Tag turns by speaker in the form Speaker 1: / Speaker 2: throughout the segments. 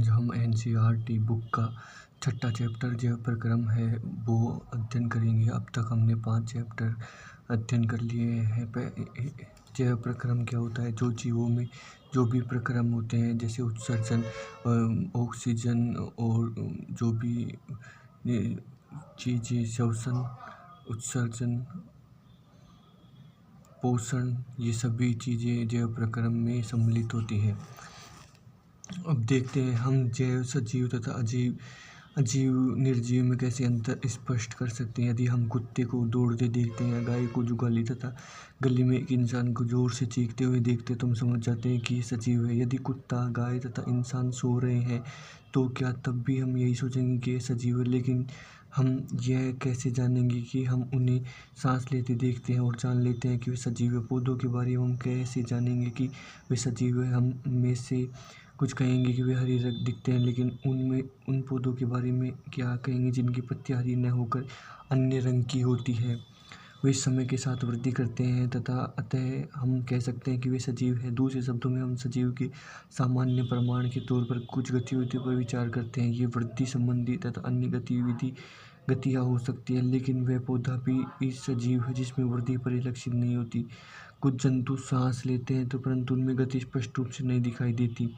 Speaker 1: आज हम NCERT book का छठा चैप्टर जैव प्रक्रम है वो अध्ययन करेंगे। अब तक हमने 5 चैप्टर अध्ययन कर लिए हैं। जैव प्रक्रम क्या होता है? जो जीवों में जो भी प्रक्रम होते हैं, जैसे उत्सर्जन, ऑक्सीजन और जो भी चीज़ें, श्वसन, उत्सर्जन, पोषण, ये सभी चीज़ें जैव प्रक्रम में सम्मिलित होती हैं। अब देखते हैं हम जैव, सजीव तथा अजीव निर्जीव में कैसे अंतर स्पष्ट कर सकते हैं। यदि हम कुत्ते को दौड़ते देखते हैं, गाय को जुगाली तथा गली में एक इंसान को जोर से चीखते हुए देखते, तो हम समझ जाते हैं कि ये सजीव है। यदि कुत्ता, गाय तथा इंसान सो रहे हैं तो क्या तब भी हम यही सोचेंगे कि ये सजीव है? लेकिन हम यह कैसे जानेंगे कि हम उन्हें सांस लेते देखते हैं और जान लेते हैं कि वे सजीव है? पौधों के बारे में हम कैसे जानेंगे कि वे सजीव है? हम में से कुछ कहेंगे कि वे हरी रंग दिखते हैं, लेकिन उन पौधों के बारे में क्या कहेंगे जिनकी पत्तियां हरी न होकर अन्य रंग की होती है? वे समय के साथ वृद्धि करते हैं तथा अतः हम कह सकते हैं कि वे सजीव हैं। दूसरे शब्दों में हम सजीव के सामान्य प्रमाण के तौर पर कुछ गतिविधियों पर विचार करते हैं। ये वृद्धि संबंधी तथा अन्य गतियाँ हो सकती है, लेकिन वह पौधा भी सजीव है जिसमें वृद्धि परिलक्षित नहीं होती। कुछ जंतु सांस लेते हैं तो परंतु उनमें गति स्पष्ट रूप से नहीं दिखाई देती,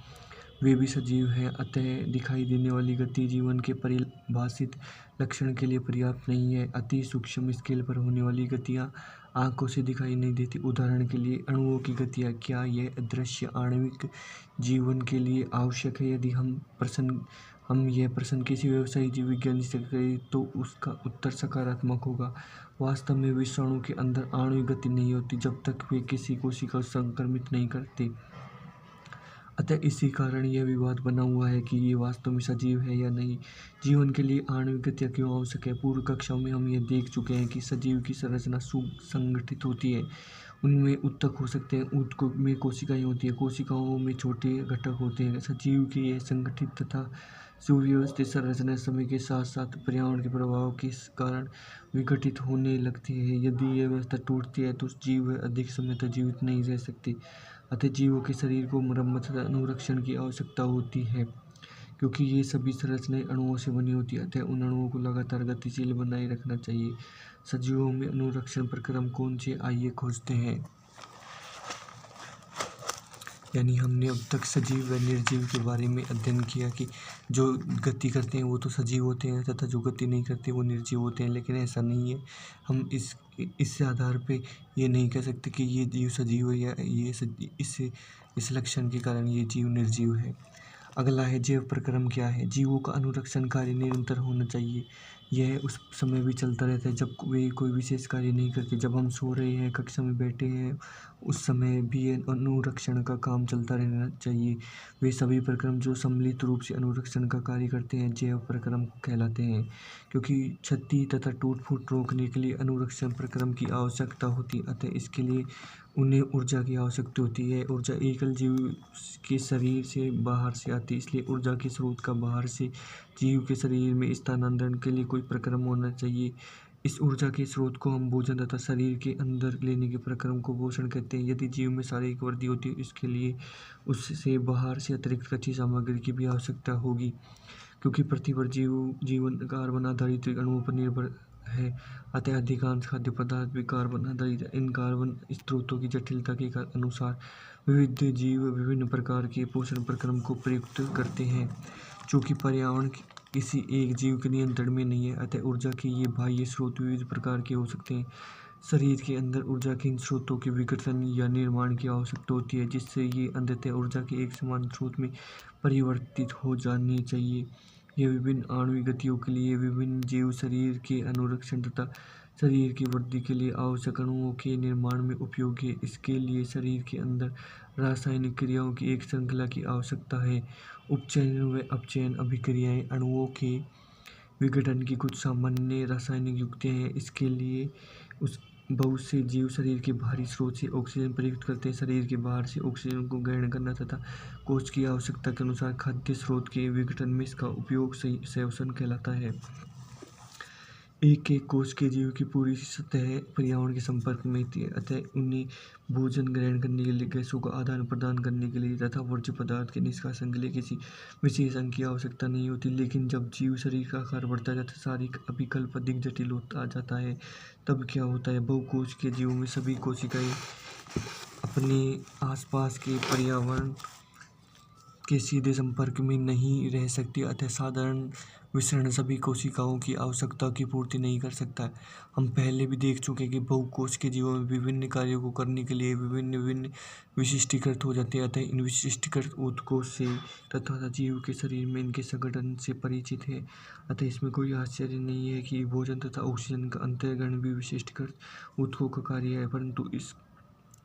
Speaker 1: वे भी सजीव हैं। अतः दिखाई देने वाली गति जीवन के परिभाषित लक्षण के लिए पर्याप्त नहीं है। अति सूक्ष्म स्केल पर होने वाली गतियाँ आंखों से दिखाई नहीं देती। उदाहरण के लिए अणुओं की गतियाँ, क्या यह दृश्य आणविक जीवन के लिए आवश्यक है? यदि हम यह प्रश्न किसी व्यवसायी जीव विज्ञानी से करें तो उसका उत्तर सकारात्मक होगा। वास्तव में विषाणु के अंदर आणविक गति नहीं होती जब तक वे किसी कोशिका को संक्रमित नहीं करते। अतः इसी कारण यह विवाद बना हुआ है कि ये वास्तव में सजीव है या नहीं। जीवन के लिए आणविक गतियाँ क्यों आवश्यक है? पूर्व कक्षाओं में हम यह देख चुके हैं कि सजीव की संरचना सुसंगठित होती है। उनमें ऊतक हो सकते हैं, ऊतकों में कोशिकाएं होती हैं, कोशिकाओं में छोटे घटक होते हैं। सजीव की यह संगठित तथा सुव्यवस्थित संरचना समय के साथ साथ पर्यावरण के प्रभाव के कारण विघटित होने लगती है। यदि यह व्यवस्था टूटती है तो जीव अधिक समय तक जीवित नहीं रह सकते। अतः जीवों के शरीर को मरम्मत तथा अनुरक्षण की आवश्यकता होती है, क्योंकि ये सभी संरचनाएं अणुओं से बनी होती है। अतः उन अणुओं को लगातार गतिशील बनाए रखना चाहिए। सजीवों में अनुरक्षण प्रक्रम कौन से, आइए खोजते हैं। यानी हमने अब तक सजीव व निर्जीव के बारे में अध्ययन किया कि जो गति करते हैं वो तो सजीव होते हैं तथा जो गति नहीं करते वो निर्जीव होते हैं, लेकिन ऐसा नहीं है। हम इस आधार पे ये नहीं कह सकते कि ये जीव सजीव है या इस लक्षण के कारण ये जीव निर्जीव है। अगला है जैव प्रक्रम क्या है? जीवों का अनुरक्षण कार्य निरंतर होना चाहिए। यह उस समय भी चलता रहता है जब वे कोई विशेष कार्य नहीं करते। जब हम सो रहे हैं, कक्षा में बैठे हैं, उस समय भी अनुरक्षण का काम चलता रहना चाहिए। वे सभी प्रक्रम जो सम्मिलित रूप से अनुरक्षण का कार्य करते हैं जैव प्रक्रम कहलाते हैं। क्योंकि क्षति तथा टूट फूट रोकने के लिए अनुरक्षण प्रक्रम की आवश्यकता होती है, अतः इसके लिए उन्हें ऊर्जा की आवश्यकता होती है। ऊर्जा एकल जीव के शरीर से बाहर से आती है, इसलिए ऊर्जा के स्रोत का बाहर से जीव के शरीर में स्थानांतरण के लिए कोई प्रक्रम होना चाहिए। इस ऊर्जा के स्रोत को हम भोजन तथा शरीर के अंदर लेने के प्रक्रम को पोषण कहते हैं। यदि जीव में शारीरिक वृद्धि होती है, इसके लिए उससे बाहर से अतिरिक्त कच्ची सामग्री की भी आवश्यकता होगी। क्योंकि पृथ्वी पर जीवन कार्बन आधारित अणुओं पर निर्भर है, अतः अधिकांश खाद्य पदार्थ भी कार्बन आधारित है। इन कार्बन स्रोतों की जटिलता के अनुसार विविध जीव विभिन्न प्रकार के पोषण प्रक्रम को प्रयुक्त करते हैं। चूँकि पर्यावरण किसी एक जीव के नियंत्रण में नहीं है, अतः ऊर्जा के ये बाह्य स्रोत विविध प्रकार के हो सकते हैं। शरीर के अंदर ऊर्जा के इन स्रोतों के विघटन या निर्माण की आवश्यकता होती है, जिससे ये अंततः ऊर्जा के एक समान स्रोत में परिवर्तित हो जानी चाहिए। यह विभिन्न आणविक गतियों के लिए विभिन्न जीव शरीर के अनुरक्षण तथा शरीर की वृद्धि के लिए आवश्यक अणुओं के निर्माण में उपयोगी है। इसके लिए शरीर के अंदर रासायनिक क्रियाओं की एक श्रृंखला की आवश्यकता है। उपचयन व अपचयन अभिक्रियाएं अणुओं के विघटन की कुछ सामान्य रासायनिक युक्तियाँ हैं। इसके लिए बहुत से जीव शरीर के बाहरी स्रोत से ऑक्सीजन प्रयुक्त करते हैं। शरीर के बाहर से ऑक्सीजन को ग्रहण करना तथा कोश की आवश्यकता के अनुसार खाद्य स्रोत के विघटन में इसका उपयोग श्वसन कहलाता है। एक एक कोश के जीव की पूरी सतह पर्यावरण के संपर्क में होती है, अतः उन्हें भोजन ग्रहण करने के लिए, गैसों का आदान प्रदान करने के लिए तथा वर्ज्य पदार्थ के निष्कासन के लिए किसी विशेष अंग की आवश्यकता नहीं होती। लेकिन जब जीव शरीर का आकार बढ़ता जाता है, शारीरिक अभिकल्प अधिक जटिल होता जाता है, तब क्या होता है, बहुकोश के जीवों में सभी कोशिकाएं अपने आसपास के पर्यावरण के सीधे संपर्क में नहीं रह सकती, अतः साधारण विसरण सभी कोशिकाओं की आवश्यकता की पूर्ति नहीं कर सकता है। हम पहले भी देख चुके कि बहुकोश के जीवों में विभिन्न कार्यों को करने के लिए विभिन्न विभिन्न विशिष्टीकृत हो जाते हैं, अतः इन विशिष्टीकृत उत्कोश से तथा जीव के शरीर में इनके संगठन से परिचित है। अतः इसमें कोई आश्चर्य नहीं है कि भोजन तथा ऑक्सीजन का अंतर्ग्रहण भी विशिष्टीकृत उत्कों का कार्य है, परंतु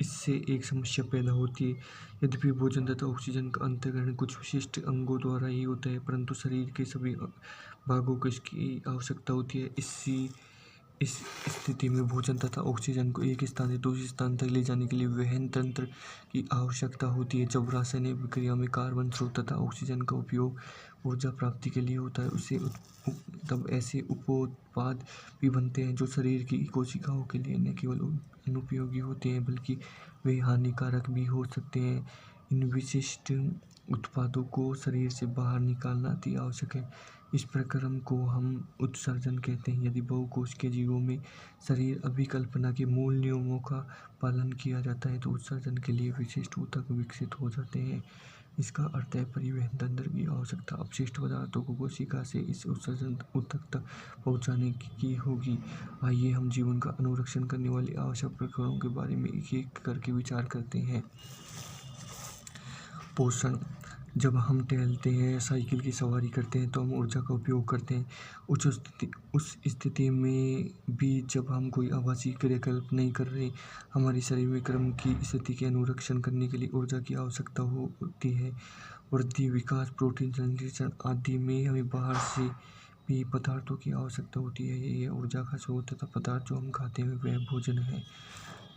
Speaker 1: इससे एक समस्या पैदा होती है। यद्यपि भोजन तथा ऑक्सीजन का अंतर्ग्रहण कुछ विशिष्ट अंगों द्वारा ही होता है, परंतु शरीर के सभी भागों को इसकी आवश्यकता होती है। इस स्थिति में भोजन तथा ऑक्सीजन को एक स्थान से दूसरे स्थान तक ले जाने के लिए वहन तंत्र की आवश्यकता होती है। जब रासायनिक विक्रिया में कार्बन स्रोत तथा ऑक्सीजन का उपयोग ऊर्जा प्राप्ति के लिए होता है, तब ऐसे उपोत्पाद भी बनते हैं जो शरीर की कोशिकाओं के लिए न केवल अनुपयोगी होते हैं बल्कि वे हानिकारक भी हो सकते हैं। इन विशिष्ट उत्पादों को शरीर से बाहर निकालना अति आवश्यक है। इस प्रक्रम को हम उत्सर्जन कहते हैं। यदि बहुकोश के जीवों में शरीर अभिकल्पना के मूल नियमों का पालन किया जाता है तो उत्सर्जन के लिए विशिष्ट ऊतक विकसित हो जाते हैं। इसका अर्थ है परिवहन तंत्र की आवश्यकता अपशिष्ट पदार्थों को कोशिका से इस उत्सर्जन ऊतक तक पहुंचाने की होगी। आइए हम जीवन का अनुरक्षण करने वाले आवश्यक प्रक्रियाओं के बारे में एक एक करके विचार करते हैं। पोषण। जब हम टहलते हैं, साइकिल की सवारी करते हैं तो हम ऊर्जा का उपयोग करते हैं। उस स्थिति में भी जब हम कोई आवासीय क्रियाकल्प नहीं कर रहे, हमारे शरीर में क्रम की स्थिति के अनुरक्षण करने के लिए ऊर्जा की आवश्यकता होती है। वृद्धि, विकास, प्रोटीन संश्लेषण आदि में हमें बाहर से भी पदार्थों की आवश्यकता होती है। यह ऊर्जा का स्रोत तथा पदार्थ जो हम खाते हैं वह भोजन है।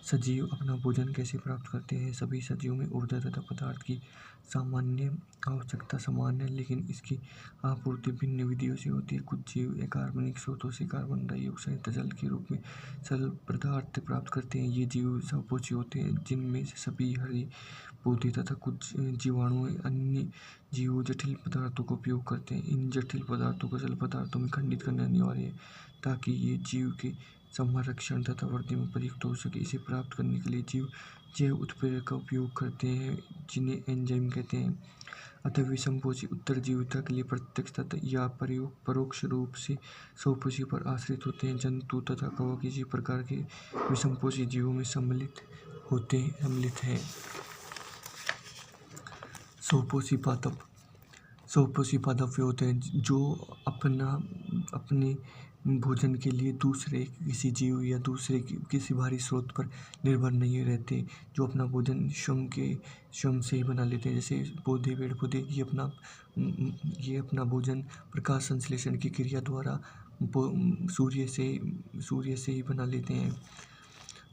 Speaker 1: सजीव अपना भोजन कैसे प्राप्त करते हैं? सभी सजीवों में ऊर्जा तथा पदार्थ की सामान्य आवश्यकता समान है, लेकिन इसकी आपूर्ति भिन्न विधियों से होती है। कुछ जीव अकार्बनिक स्रोतों से कार्बन डाइऑक्साइड जल के रूप में सरल पदार्थ प्राप्त करते हैं। ये जीव स्वपोषी होते हैं, जिनमें से सभी हरे पौधे तथा कुछ जीवाणु अन्य जीव जटिल पदार्थों का उपयोग करते हैं। इन जटिल पदार्थों को जल पदार्थों में खंडित करना अनिवार्य है ताकि ये जीव के संरक्षण तथा वृद्धि में प्रयुक्त हो सके। इसे प्राप्त करने के लिए जीव जैव उत्प्रेरक का उपयोग करते हैं, जिन्हें एंजाइम कहते हैं। अतः विषमपोषी उत्तरजीविता के लिए प्रत्यक्ष तथा या परोक्ष रूप से स्वपोषी पर आश्रित होते हैं। जंतु तथा कवक किसी प्रकार के विषमपोषी जीवों में सम्मिलित हैं। स्वपोषी पादप। स्वपोषी पादप वे होते हैं जो अपने भोजन के लिए दूसरे किसी जीव या दूसरे किसी बाहरी स्रोत पर निर्भर नहीं रहते, जो अपना भोजन स्वयं से ही बना लेते हैं। जैसे पेड़ पौधे ये अपना भोजन प्रकाश संश्लेषण की क्रिया द्वारा सूर्य से ही बना लेते हैं।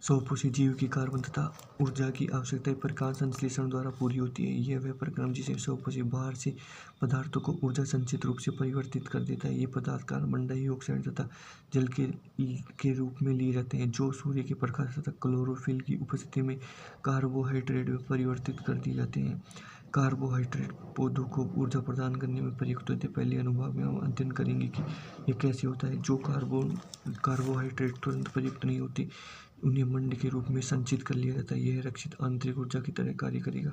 Speaker 1: स्वपोषी जीव की कार्बन तथा ऊर्जा की आवश्यकता प्रकाश संश्लेषण द्वारा पूरी होती है। यह वह प्रक्रम जिसे स्वपोषी बाहर से पदार्थों को ऊर्जा संचित रूप से परिवर्तित कर देता है। ये पदार्थ कार्बन डाइऑक्साइड तथा जल के रूप में लिए जाते हैं, जो सूर्य के प्रकाश तथा क्लोरोफिल की उपस्थिति में कार्बोहाइड्रेट में परिवर्तित कर दिए जाते हैं। कार्बोहाइड्रेट पौधों को ऊर्जा प्रदान करने में प्रयुक्त होते हैं। पहले अनुभाग में हम अध्ययन करेंगे कि यह कैसे होता है। जो कार्बोहाइड्रेट तुरंत प्रयुक्त नहीं होते, उन्हें मंड के रूप में संचित कर लिया जाता है। यह रक्षित आंतरिक ऊर्जा की तरह कार्य करेगा।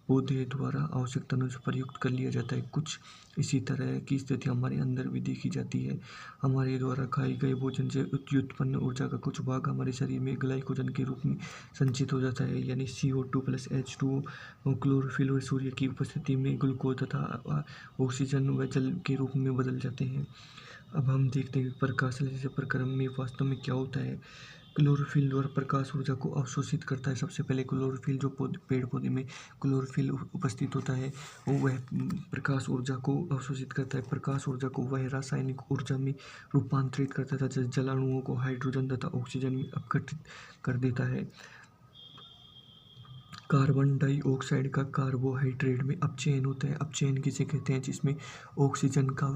Speaker 1: पौधे द्वारा आवश्यकता अनुसार प्रयुक्त कर लिया जाता है। कुछ इसी तरह की स्थिति हमारे अंदर भी देखी जाती है। हमारे द्वारा खाए गए भोजन से उत्पन्न ऊर्जा का कुछ भाग हमारे शरीर में ग्लाइकोजन के रूप में संचित हो जाता है, यानी CO2 + H2O। क्लोरोफिल और सूर्य की उपस्थिति में ग्लूकोज तथा ऑक्सीजन व जल के रूप में बदल जाते हैं। अब हम देखते हैं प्रकाश संश्लेषण प्रक्रम में वास्तव में क्या होता है। क्लोरोफिल द्वारा प्रकाश ऊर्जा को अवशोषित करता है। सबसे पहले क्लोरोफिल जो पेड़ पौधे में क्लोरोफिल उपस्थित होता है, वह प्रकाश ऊर्जा को अवशोषित करता है। प्रकाश ऊर्जा को वह रासायनिक ऊर्जा में रूपांतरित करता है तथा जलाणुओं को हाइड्रोजन तथा ऑक्सीजन में अपघटित कर देता है। कार्बन डाइऑक्साइड का कार्बोहाइड्रेट में अपचयन होता है। अपचयन किसे कहते हैं? जिसमें ऑक्सीजन का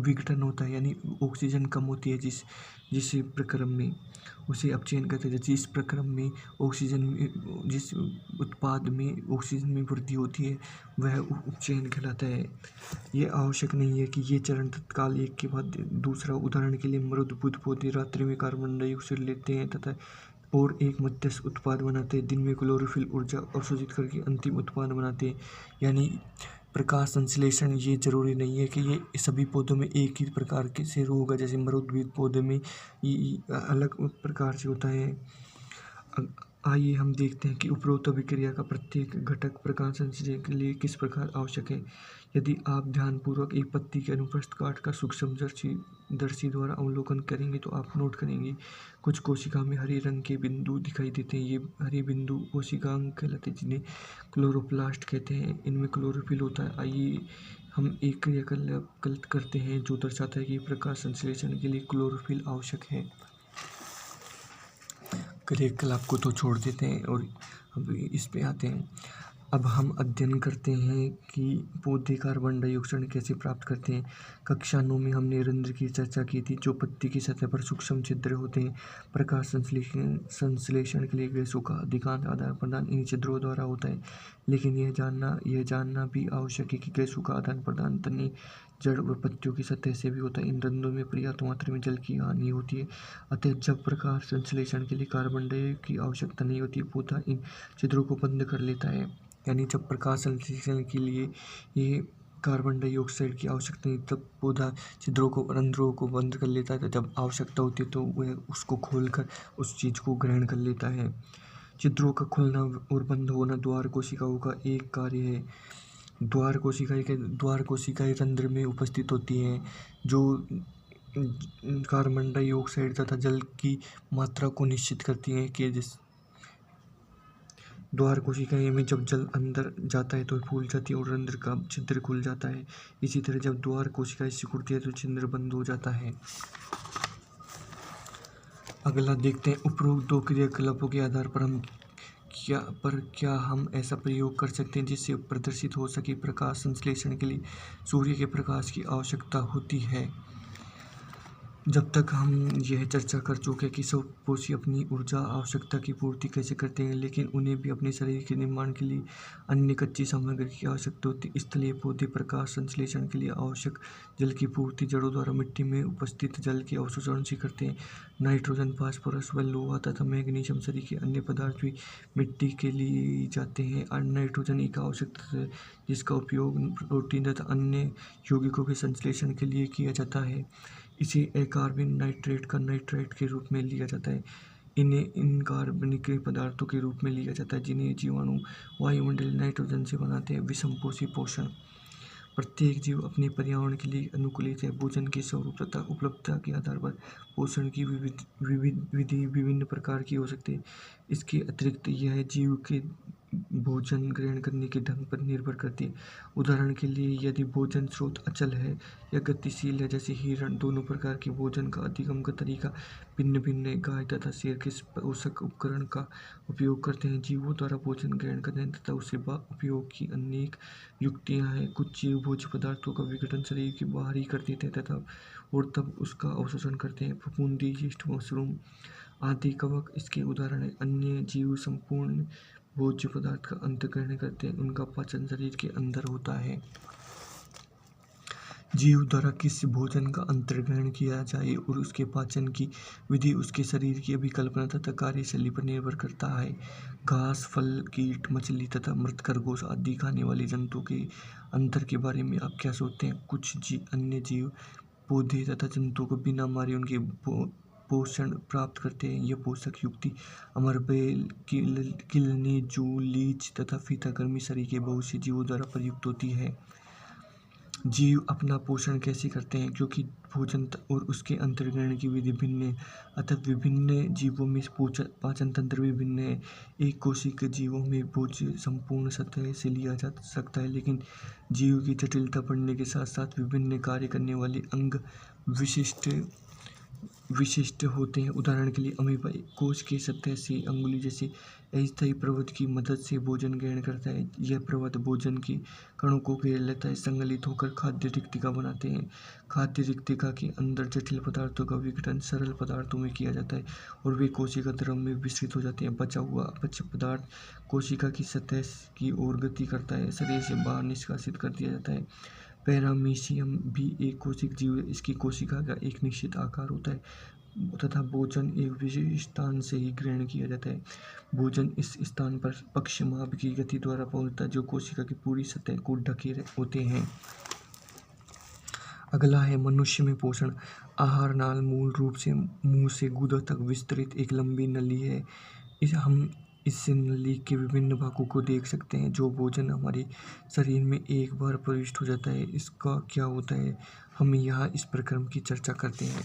Speaker 1: विघटन होता है, यानी ऑक्सीजन कम होती है जिस प्रक्रम में, उसे अपचयन कहते हैं। जिस प्रक्रम में जिस उत्पाद में ऑक्सीजन में वृद्धि होती है वह उपचयन कहलाता है। ये आवश्यक नहीं है कि ये चरण तत्काल एक के बाद दूसरा। उदाहरण के लिए मृदबुद्ध पौधे रात्रि में कार्बन डाइऑक्साइड लेते हैं तथा और एक मध्यस्थ उत्पाद बनाते हैं। दिन में क्लोरोफिल ऊर्जा अवशोषित करके अंतिम उत्पाद बनाते हैं। यानी प्रकाश संश्लेषण ये जरूरी नहीं है कि ये सभी पौधों में एक ही प्रकार के से होगा। जैसे मरुद्भिद पौधे में ये अलग प्रकार से होता है। आइए हम देखते हैं कि उपरोक्त अभिक्रिया का प्रत्येक घटक प्रकाश संश्लेषण के लिए किस प्रकार आवश्यक है। यदि आप ध्यानपूर्वक एक पत्ती के अनुप्रस्थ काट का सूक्ष्मदर्शी द्वारा अवलोकन करेंगे तो आप नोट करेंगे कुछ कोशिका में हरे रंग के बिंदु दिखाई देते हैं। ये हरे बिंदु कोशिकांग कहलाते हैं, जिन्हें क्लोरोप्लास्ट कहते हैं। इनमें क्लोरोफिल होता है। आइए हम एक क्रियाकलाप करते हैं जो दर्शाता है कि प्रकाश संश्लेषण के लिए क्लोरोफिल आवश्यक है। क्रियाकलाप को तो छोड़ देते हैं और अब इस पे आते हैं। अब हम अध्ययन करते हैं कि पौधे कार्बन डाइऑक्साइड कैसे प्राप्त करते हैं। कक्षा 9 में हमने रंध्र की चर्चा की थी, जो पत्ती की सतह पर सूक्ष्म छिद्र होते हैं। प्रकाश संश्लेषण के लिए गैसों का अधिकांश आदान प्रदान इन छिद्रों द्वारा होता है। लेकिन यह जानना भी आवश्यक है कि गैसों का आदान प्रदान तने, जड़ व पत्तियों की सतह से भी होता है। इन रंध्रों में पर्याप्त मात्रा में जल की हानि होती है। अतः जब प्रकाश संश्लेषण के लिए कार्बन डाइऑक्साइड की आवश्यकता नहीं होती, पौधा इन छिद्रों को बंद कर लेता है। यानी जब प्रकाश संश्लेषण के लिए ये कार्बन डाइऑक्साइड की आवश्यकता नहीं, तब पौधा रंध्रों को बंद कर लेता है। जब आवश्यकता होती है तो वह उसको खोलकर उस चीज़ को ग्रहण कर लेता है। छिद्रों का खुलना और बंद होना द्वार कोशिकाओं का एक कार्य है। द्वार कोशिकाएं रंध्र में उपस्थित होती हैं, जो कार्बन डाइऑक्साइड तथा जल की मात्रा को निश्चित करती हैं। कि द्वार कोशिकाएं में जब जल अंदर जाता है तो फूल जाती है और रंध्र का छिद्र खुल जाता है। इसी तरह जब द्वार कोशिकाएं सिकुड़ती है तो छिद्र बंद हो जाता है। अगला देखते हैं, उपरोक्त दो क्रियाकलापों के आधार पर क्या हम ऐसा प्रयोग कर सकते हैं जिससे प्रदर्शित हो सके प्रकाश संश्लेषण के लिए सूर्य के प्रकाश की आवश्यकता होती है। जब तक हम यह चर्चा कर चुके हैं कि स्वपोषी अपनी ऊर्जा आवश्यकता की पूर्ति कैसे करते हैं, लेकिन उन्हें भी अपने शरीर के निर्माण के लिए अन्य कच्ची सामग्री की आवश्यकता होती है। स्थलीय पौधे प्रकाश संश्लेषण के लिए आवश्यक जल की पूर्ति जड़ों द्वारा मिट्टी में उपस्थित जल के अवशोषण से करते हैं। नाइट्रोजन, फास्फोरस व लोहा तथा मैग्नीशियम शरीर के अन्य पदार्थ भी मिट्टी के लिए जाते हैं। नाइट्रोजन एक आवश्यक तत्व है जिसका उपयोग प्रोटीन तथा अन्य यौगिकों के संश्लेषण के लिए किया जाता है। इसे अकार्बनिक नाइट्रेट का नाइट्राइट के रूप में लिया जाता है। इन्हें इन कार्बनिक पदार्थों के रूप में लिया जाता है जिन्हें जीवाणु वायुमंडलीय नाइट्रोजन से बनाते हैं। विषमपोषी पोषण, प्रत्येक जीव अपने पर्यावरण के लिए अनुकूलित है। भोजन के स्वरूप तथा उपलब्धता के आधार पर पोषण की विधि विभिन्न प्रकार की हो सकती है। इसके अतिरिक्त यह जीव के भोजन ग्रहण करने के ढंग पर निर्भर करती है। उदाहरण के लिए यदि भोजन स्रोत अचल है या गतिशील है, जैसे हिरण, दोनों प्रकार के भोजन का अधिगम का तरीका भिन्न भिन्न है। गाय तथा शेर के पोषक उपकरण का उपयोग करते हैं। जीवों द्वारा भोजन ग्रहण करने तथा उसे उपयोग की अनेक युक्तियाँ हैं। कुछ जीव भोज्य पदार्थों का विघटन शरीर के बाहर ही कर देते हैं तब उसका अवशोषण करते हैं। फफूंदी, यीस्ट, मशरूम आदि कवक इसके उदाहरण हैं। अन्य जीव संपूर्ण भोज्य पदार्थ का अंतर्ग्रहण करते हैं। उनका पाचन शरीर के अंदर होता है। जीव द्वारा किस भोजन का अंतर्ग्रहण किया जाए और उसके पाचन की विधि उसके शरीर की अभिकल्पना तथा कार्यशैली पर निर्भर करता है। घास, फल, कीट, मछली तथा मृत खरगोश आदि खाने वाले जंतुओं के अंतर के बारे में आप क्या सोचते हैं? कुछ अन्य जीव पौधे तथा जंतुओं को बिना मारे उनके पोषण प्राप्त करते हैं। यह पोषक युक्ति अमरबेल, किलनी, जू, लीच तथा फीता गर्मी शरीर के बहुत से जीवों द्वारा प्रयुक्त होती है। जीव अपना पोषण कैसे करते हैं? क्योंकि भोजन और उसके अंतर्ग्रहण की विधि भिन्न है, अतः विभिन्न जीवों में पाचन तंत्र भी भिन्न है। एक कोशिका जीवों में भोज्य संपूर्ण सतह से लिया जा सकता है, लेकिन जीव की जटिलता बढ़ने के साथ साथ विभिन्न कार्य करने वाले अंग विशिष्ट विशिष्ट होते हैं। उदाहरण के लिए अमीबा कोश के सतह से अंगुली जैसे अस्थायी प्रवृत्त की मदद से भोजन ग्रहण करता है। यह प्रवृत्त भोजन के कणों को घेर लेता है, संगलित होकर खाद्य रिक्तिका बनाते हैं। खाद्य रिक्तिका के अंदर जटिल पदार्थों का विघटन सरल पदार्थों में किया जाता है और वे कोशिका द्रव में विस्तृत हो जाते हैं। बचा हुआ अपच पदार्थ कोशिका की सतह की ओर गति करता है, शरीर से बाहर निष्कासित कर दिया जाता है। पैरामीशियम भी एक कोशिक जीव है। इसकी कोशिका का एक निश्चित आकार होता है तथा भोजन एक विशेष स्थान से ही ग्रहण किया जाता है। भोजन इस स्थान पर पक्षमाभ की गति द्वारा पहुंचता है जो कोशिका की पूरी सतह को ढके होते हैं। अगला है मनुष्य में पोषण। आहार नाल मूल रूप से मुंह से गुदा तक विस्तृत एक लंबी नली है। हम इस नली के विभिन्न भागों को देख सकते हैं। जो भोजन हमारे शरीर में एक बार प्रविष्ट हो जाता है, इसका क्या होता है, हम यहाँ इस प्रक्रम की चर्चा करते हैं।